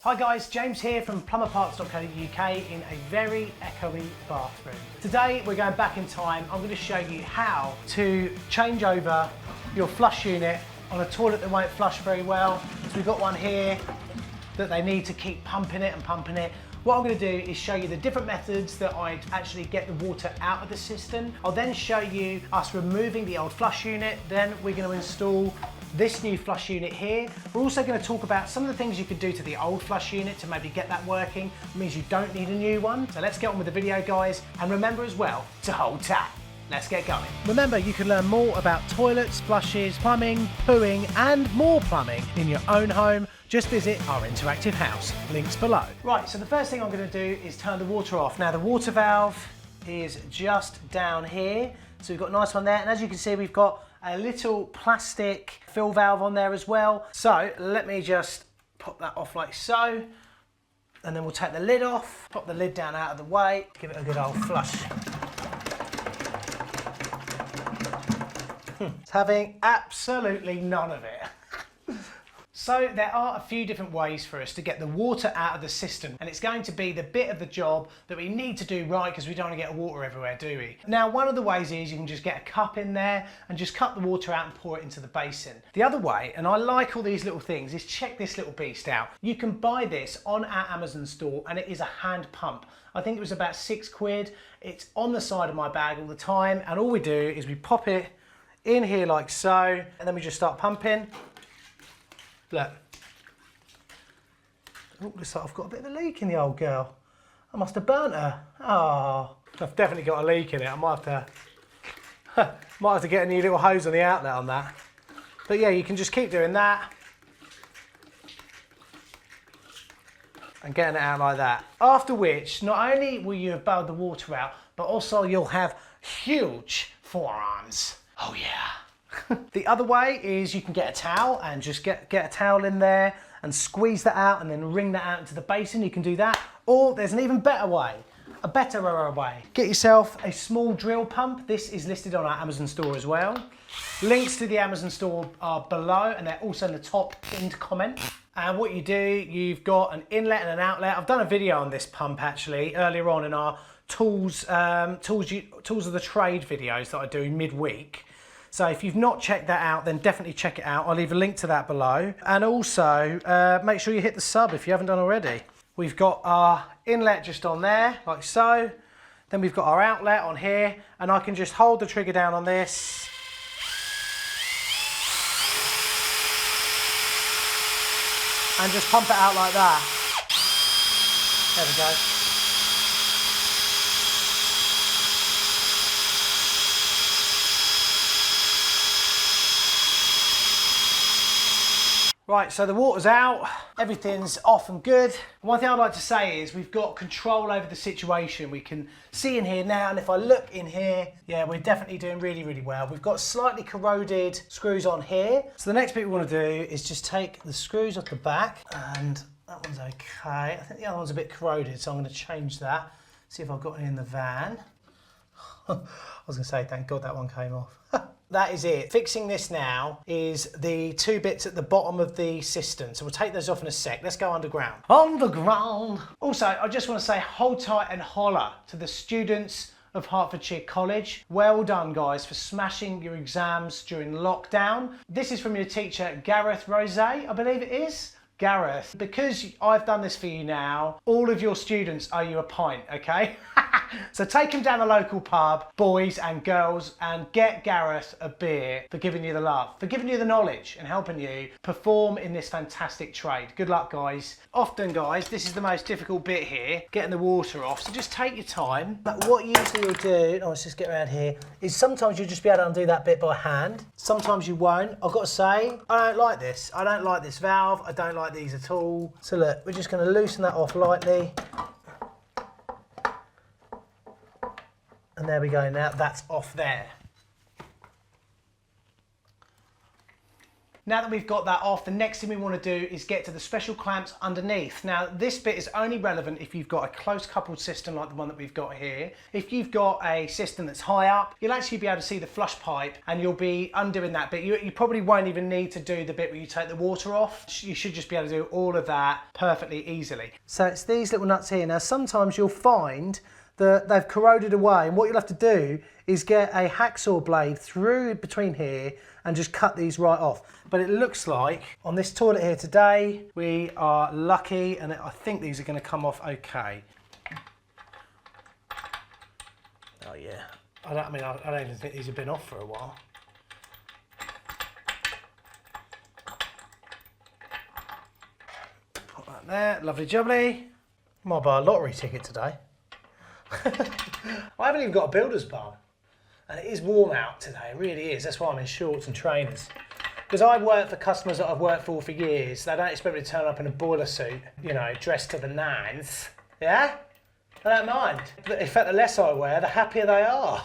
Hi guys, James here from plumberparts.co.uk in a very echoey bathroom. Today we're going back in time. I'm going to show you how to change over your flush unit on a toilet that won't flush very well. So we've got one here that they need to keep pumping it and pumping it. What I'm going to do is show you the different methods that I'd actually get the water out of the cistern. I'll then show you us removing the old flush unit. Then we're going to install this new flush unit here. We're also going to talk about some of the things you could do to the old flush unit to maybe get that working. It means you don't need a new one. So let's get on with the video, guys. And remember as well to hold tight. Let's get going. Remember, you can learn more about toilets, flushes, plumbing, pooing, and more plumbing in your own home. Just visit our interactive house, links below. Right, so the first thing I'm going to do is turn the water off. Now the water valve is just down here. So we've got a nice one there. And as you can see, we've got a little plastic fill valve on there as well. So let me just pop that off like so. And then we'll take the lid off, pop the lid down out of the way, give it a good old flush. It's having absolutely none of it. So there are a few different ways for us to get the water out of the cistern, and it's going to be the bit of the job that we need to do right because we don't want to get water everywhere, do we? Now, one of the ways is you can just get a cup in there and just cut the water out and pour it into the basin. The other way, and I like all these little things, is check this little beast out. You can buy this on our Amazon store and it is a hand pump. I think it was about £6. It's on the side of my bag all the time, and all we do is we pop it in here like so, and then we just start pumping. Look. Oh, looks like I've got a bit of a leak in the old girl. I must have burnt her. Oh, I've definitely got a leak in it. I might have to get a new little hose on the outlet on that. But yeah, you can just keep doing that. And getting it out like that. After which, not only will you have bowed the water out, but also you'll have huge forearms. Oh yeah. The other way is you can get a towel and just get a towel in there and squeeze that out and then wring that out into the basin. You can do that. Or there's an even better way, a better way. Get yourself a small drill pump. This is listed on our Amazon store as well. Links to the Amazon store are below, and they're also in the top pinned comment. And what you do, you've got an inlet and an outlet. I've done a video on this pump actually earlier on in our tools of the trade videos that I do midweek. So if you've not checked that out, then definitely check it out. I'll leave a link to that below. And also, make sure you hit the sub if you haven't done already. We've got our inlet just on there, like so. Then we've got our outlet on here, and I can just hold the trigger down on this. And just pump it out like that. There we go. Right, so the water's out, everything's off and good. One thing I'd like to say is we've got control over the situation. We can see in here now, and if I look in here, yeah, we're definitely doing really, really well. We've got slightly corroded screws on here. So the next bit we want to do is just take the screws off the back, and that one's okay. I think the other one's a bit corroded, so I'm going to change that. See if I've got any in the van. I was going to say, thank God that one came off. That is it. Fixing this now is the two bits at the bottom of the cistern. So we'll take those off in a sec. Let's go underground. Underground. Also, I just want to say hold tight and holler to the students of Hertfordshire College. Well done, guys, for smashing your exams during lockdown. This is from your teacher, Gareth Rose, I believe it is. Gareth, because I've done this for you now, all of your students owe you a pint, okay? So take them down the local pub, boys and girls, and get Gareth a beer for giving you the love, for giving you the knowledge and helping you perform in this fantastic trade. Good luck, guys. Often, guys, this is the most difficult bit here, getting the water off, so just take your time. But what usually you'll do, let's just get around here, is sometimes you'll just be able to undo that bit by hand. Sometimes you won't. I've got to say, I don't like this. I don't like this valve. I don't like these at all. So look, we're just going to loosen that off lightly. And there we go, now that's off there. Now that we've got that off, the next thing we want to do is get to the special clamps underneath. Now this bit is only relevant if you've got a close coupled cistern like the one that we've got here. If you've got a cistern that's high up, you'll actually be able to see the flush pipe and you'll be undoing that bit. You probably won't even need to do the bit where you take the water off. You should just be able to do all of that perfectly easily. So it's these little nuts here. Now sometimes you'll find that they've corroded away, and what you'll have to do is get a hacksaw blade through between here and just cut these right off. But it looks like on this toilet here today, we are lucky, and I think these are going to come off okay. Oh yeah, I don't even think these have been off for a while. Put that there, lovely jubbly. Might buy a lottery ticket today. I haven't even got a builder's bum, and it is warm out today, it really is. That's why I'm in shorts and trainers. Because I work for customers that I've worked for years. They don't expect me to turn up in a boiler suit, you know, dressed to the nines. Yeah? I don't mind. In fact, the less I wear, the happier they are.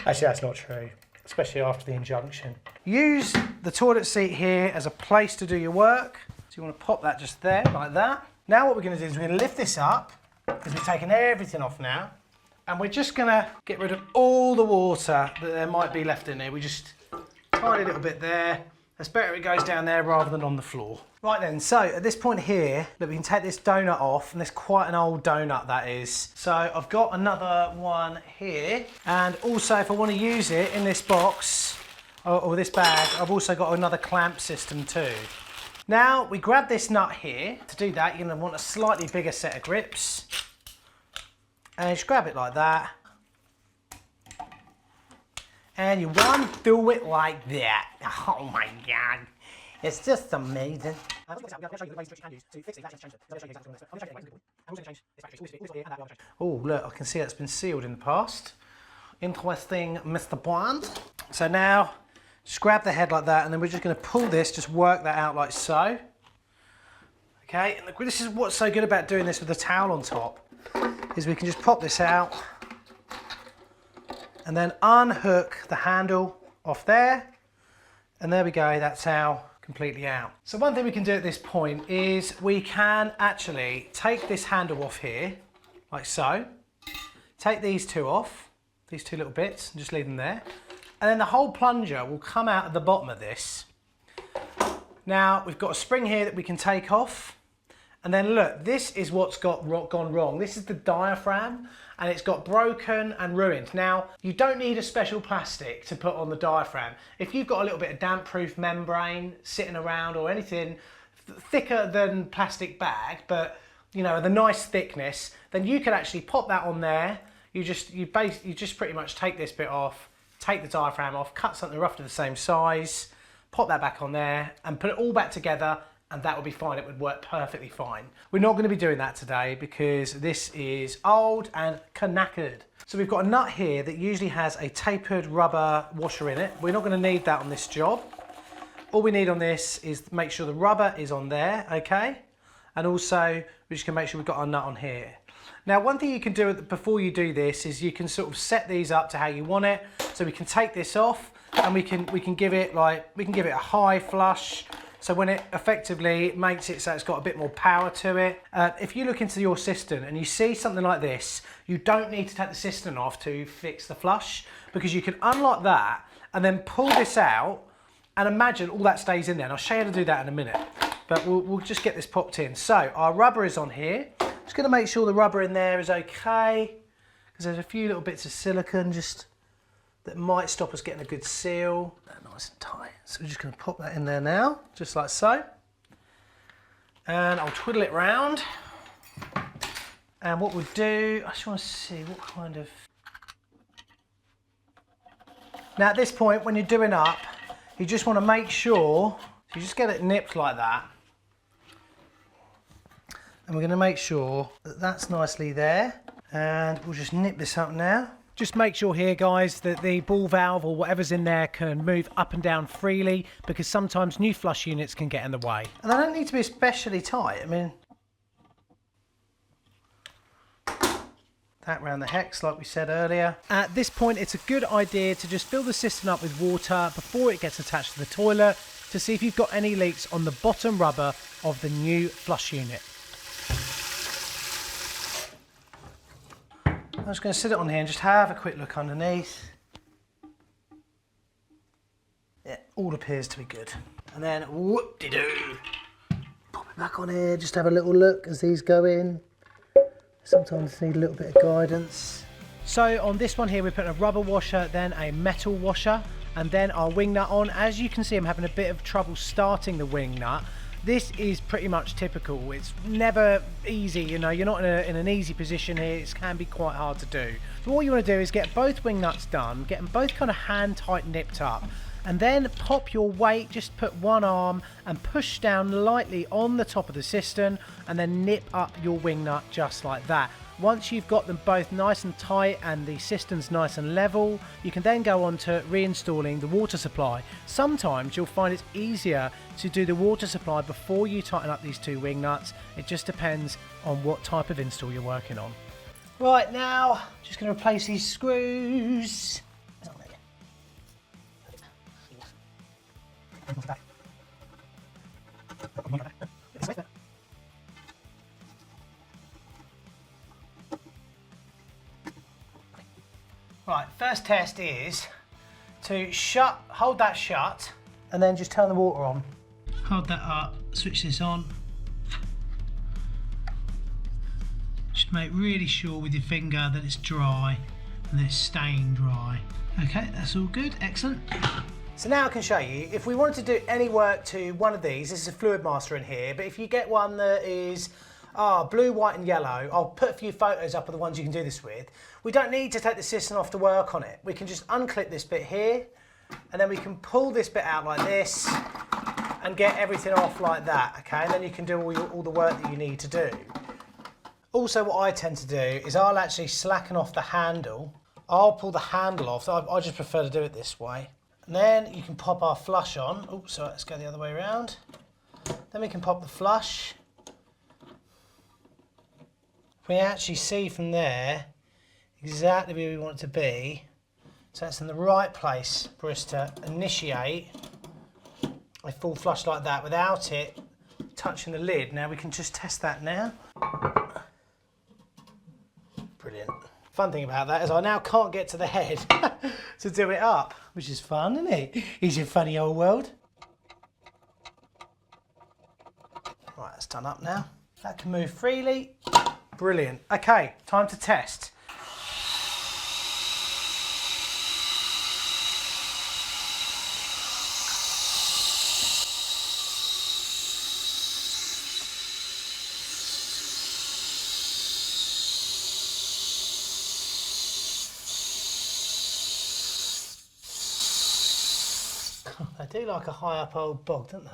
Actually, that's not true, especially after the injunction. Use the toilet seat here as a place to do your work. So you want to pop that just there, like that. Now what we're going to do is we're going to lift this up, because we've taken everything off now, and we're just going to get rid of all the water that there might be left in here. We just tiny little bit there. It's better it goes down there rather than on the floor. Right then, so at this point here, look, we can take this donut off, and it's quite an old donut that is. So I've got another one here, and also if I want to use it in this box or this bag, I've also got another clamp system too. Now we grab this nut here. To do that, you're going to want a slightly bigger set of grips, and just grab it like that, and you run through it like that. Oh my god, it's just amazing. Oh look, I can see that's been sealed in the past. Interesting, Mr. Bond. So now just grab the head like that, and then we're just going to pull this, just work that out like so. Okay, and this is what's so good about doing this with the towel on top, is we can just pop this out and then unhook the handle off there, and there we go, that's how completely out. So one thing we can do at this point is we can actually take this handle off here, like so, take these two off, these two little bits, and just leave them there. And then the whole plunger will come out at the bottom of this. Now we've got a spring here that we can take off. And then look, this is what's gone wrong. This is the diaphragm, and it's got broken and ruined. Now, you don't need a special plastic to put on the diaphragm. If you've got a little bit of damp-proof membrane sitting around or anything thicker than plastic bag, but you know, the nice thickness, then you can actually pop that on there. You just pretty much take this bit off, take the diaphragm off, cut something roughly the same size, pop that back on there, and put it all back together, and that would be fine. It would work perfectly fine. We're not going to be doing that today because this is old and knackered. So we've got a nut here that usually has a tapered rubber washer in it. We're not going to need that on this job. All we need on this is make sure the rubber is on there, okay? And also, we're just going to make sure we've got our nut on here. Now, one thing you can do before you do this is you can sort of set these up to how you want it. So we can take this off, and we can give it a high flush. So when it effectively makes it so it's got a bit more power to it. If you look into your cistern and you see something like this, you don't need to take the cistern off to fix the flush, because you can unlock that and then pull this out, and imagine all that stays in there. And I'll show you how to do that in a minute, but we'll just get this popped in. So our rubber is on here. Just going to make sure the rubber in there is okay, because there's a few little bits of silicone just that might stop us getting a good seal. Nice and tight. So we're just going to pop that in there now, just like so. And I'll twiddle it round. And what we'll do, I just want to see what kind of... Now at this point, when you're doing up, you just want to make sure, you just get it nipped like that. And we're going to make sure that that's nicely there. And we'll just nip this up now. Just make sure here, guys, that the ball valve or whatever's in there can move up and down freely, because sometimes new flush units can get in the way. And they don't need to be especially tight. I mean, that round the hex like we said earlier. At this point it's a good idea to just fill the cistern up with water before it gets attached to the toilet to see if you've got any leaks on the bottom rubber of the new flush unit. I'm just going to sit it on here and just have a quick look underneath. Yeah, all appears to be good. And then whoop-de-doo. Pop it back on here, just have a little look as these go in. Sometimes need a little bit of guidance. So on this one here we're putting a rubber washer, then a metal washer, and then our wing nut on. As you can see, I'm having a bit of trouble starting the wing nut. This is pretty much typical. It's never easy, you know, you're not in an easy position here. It can be quite hard to do. So what you want to do is get both wing nuts done, get them both kind of hand tight nipped up, and then pop your weight, just put one arm and push down lightly on the top of the cistern and then nip up your wing nut just like that. Once you've got them both nice and tight and the cistern's nice and level, you can then go on to reinstalling the water supply. Sometimes you'll find it's easier to do the water supply before you tighten up these two wing nuts. It just depends on what type of install you're working on. Right, now just going to replace these screws. Right, first test is to hold that shut and then just turn the water on. Hold that up, switch this on. Just make really sure with your finger that it's dry and that it's staying dry. Okay, that's all good, excellent. So now I can show you, if we wanted to do any work to one of these, this is a fluid master in here, but if you get one that is blue, white and yellow, I'll put a few photos up of the ones you can do this with. We don't need to take the cistern off to work on it. We can just unclip this bit here, and then we can pull this bit out like this, and get everything off like that, okay? And then you can do all the work that you need to do. Also what I tend to do is I'll actually slacken off the handle. I'll pull the handle off, I just prefer to do it this way. And then you can pop our flush on. Oh, sorry, let's go the other way around. Then we can pop the flush. We actually see from there exactly where we want it to be. So it's in the right place for us to initiate a full flush like that without it touching the lid. Now we can just test that now. Brilliant. Fun thing about that is I now can't get to the head to do it up, which is fun, isn't it? It's a funny old world. Right, that's done up now. That can move freely. Brilliant. Okay, time to test. They do like a high up old bog, don't they?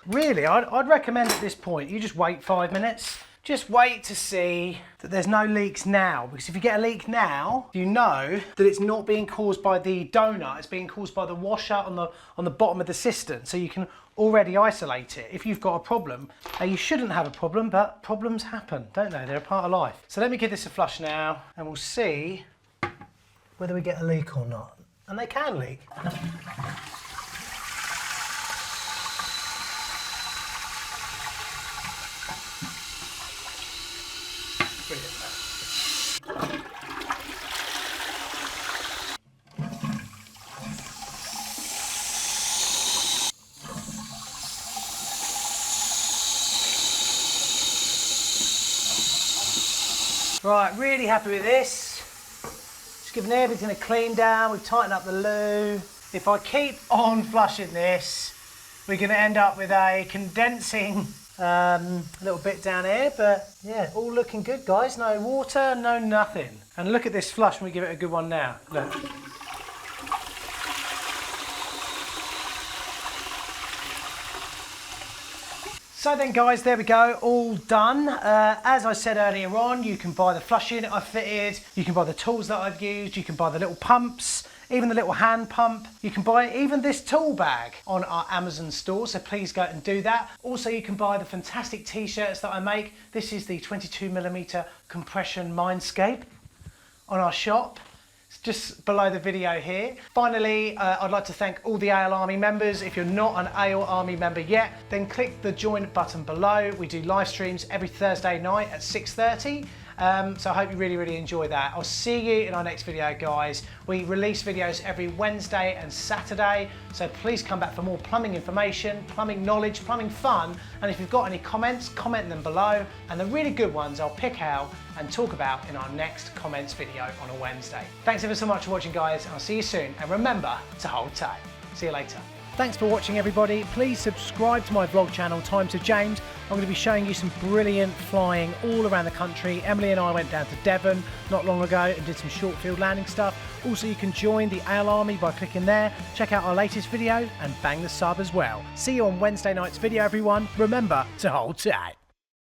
Really, I'd recommend at this point you just wait 5 minutes. Just wait to see that there's no leaks now, because if you get a leak now, you know that it's not being caused by the donut, it's being caused by the washer on the bottom of the cistern, so you can already isolate it. If you've got a problem, you shouldn't have a problem, but problems happen, don't they? They're a part of life. So let me give this a flush now, and we'll see whether we get a leak or not. And they can leak. Right, really happy with this. Just giving everything a clean down. We've tightened up the loo. If I keep on flushing this, we're going to end up with a condensing little bit down here. But yeah, all looking good, guys. No water, no nothing. And look at this flush when we give it a good one now. Look. So then guys, there we go, all done. As I said earlier on, you can buy the flush unit I fitted, you can buy the tools that I've used, you can buy the little pumps, even the little hand pump. You can buy even this tool bag on our Amazon store, so please go and do that. Also, you can buy the fantastic t-shirts that I make. This is the 22mm compression Mindscape. on our shop. It's just below the video here. Finally, I'd like to thank all the AL Army members. If you're not an AL Army member yet, then click the join button below. We do live streams every Thursday night at 6:30. So I hope you really enjoy that. I'll see you in our next video, guys. We release videos every Wednesday and Saturday, so please come back for more plumbing information, plumbing knowledge, plumbing fun, and if you've got any comments, comment them below, and the really good ones I'll pick out and talk about in our next comments video on a Wednesday. Thanks ever so much for watching, guys. I'll see you soon, and remember to hold tight. See you later. Thanks for watching, everybody. Please subscribe to my vlog channel, Times with James. I'm going to be showing you some brilliant flying all around the country. Emily and I went down to Devon not long ago and did some short field landing stuff. Also, you can join the AL Army by clicking there. Check out our latest video and bang the sub as well. See you on Wednesday night's video, everyone. Remember to hold tight.